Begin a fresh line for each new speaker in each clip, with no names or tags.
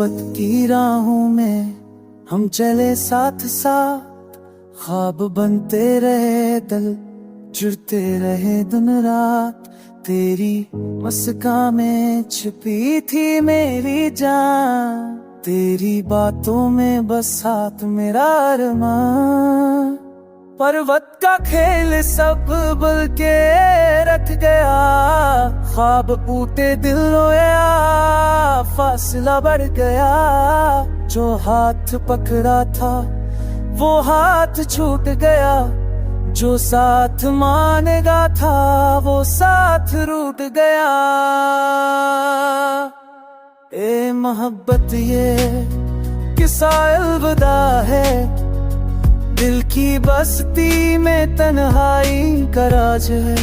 मोहब्बत की राहों में हम चले साथ साथ, ख्वाब बनते रहे दिल जुड़ते रहे दिन रात। तेरी मुस्कान में छिपी थी मेरी जान, तेरी बातों में बस साथ मेरा अरमान। पर्वत का खेल सब बुल के रख गया, ख्वाब टूटे दिल रोया, फासला बढ़ गया। जो हाथ पकड़ा था वो हाथ छूट गया, जो साथ मानेगा था वो साथ रूठ गया। ए मोहब्बत ये किस्सा अलविदा है, दिल की बस्ती में तन्हाई का राज है।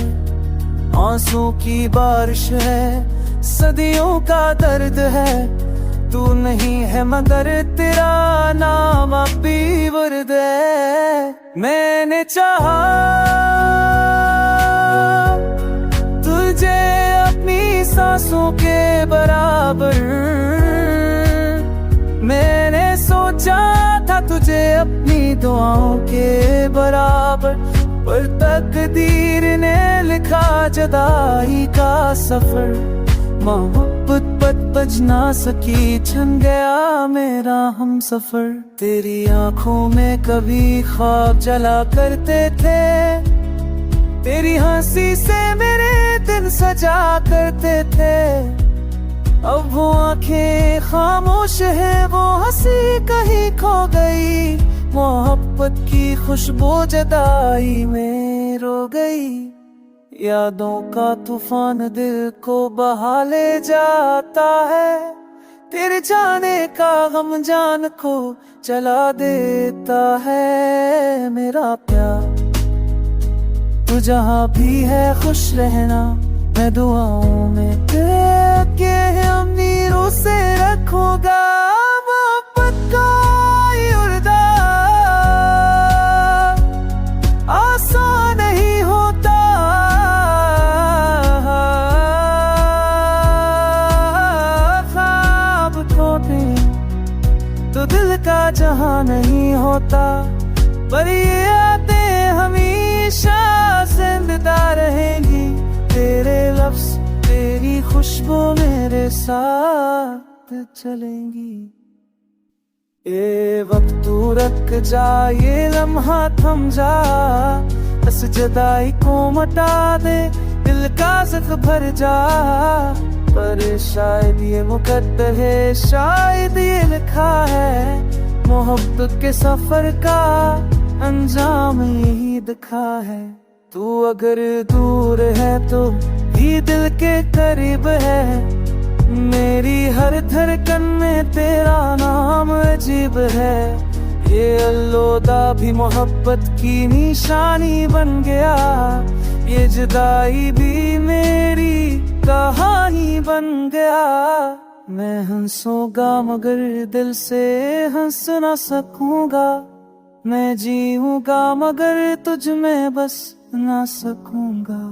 आंसू की बारिश है, सदियों का दर्द है। तू नहीं है मगर तेरा नाम अभी वर्द है। मैंने चाहा तुझे अपनी सांसों के बराबर, मैंने सोचा था तुझे अपनी दुआओं के बराबर, पर तकदीर ने लिखा जुदाई का सफर। मोहब्बत बज ना सकी, छन गया मेरा हम सफर। तेरी आंखों में कभी ख्वाब जला करते थे, तेरी हंसी से मेरे दिन सजा करते थे। अब वो आंखें खामोश है, वो हंसी कहीं खो गई। मोहब्बत की खुशबू जुदाई में रो गई। यादों का तूफान दिल को बहा ले जाता है, तेरे जाने का गम जान को जला देता है। मेरा प्यार तू जहाँ भी है खुश रहना, मैं दुआओं में तेरे के अमीरों से रखूंगा। मोहब्बत का ये उर्दा आसान नहीं होता, ख्वाब खोटे तो दिल का जहां नहीं होता। पर ये यादें हमेशा जिंदा रहेंगी, तेरे लफ्ज़ तेरी खुशबू मेरे साथ चलेंगी। ये वक्त तू रख जा, ये लम्हा थम जा, बस जुदाई को मटा दे, दिल का ज़ख्म भर जा। पर शायद ये मुकद्दर है, शायद ये लिखा है, मोहब्बत के सफर का अंजाम यही दिखा है। तू अगर दूर है तो भी दिल के करीब है, मेरी हर धड़कन में तेरा नाम अजीब है। ये अल्लोदा भी मोहब्बत की निशानी बन गया, ये जुदाई भी मेरी कहानी बन गया। मैं हंसूंगा मगर दिल से हंस ना सकूंगा, मैं जीऊंगा मगर तुझ में बस ना सकूंगा।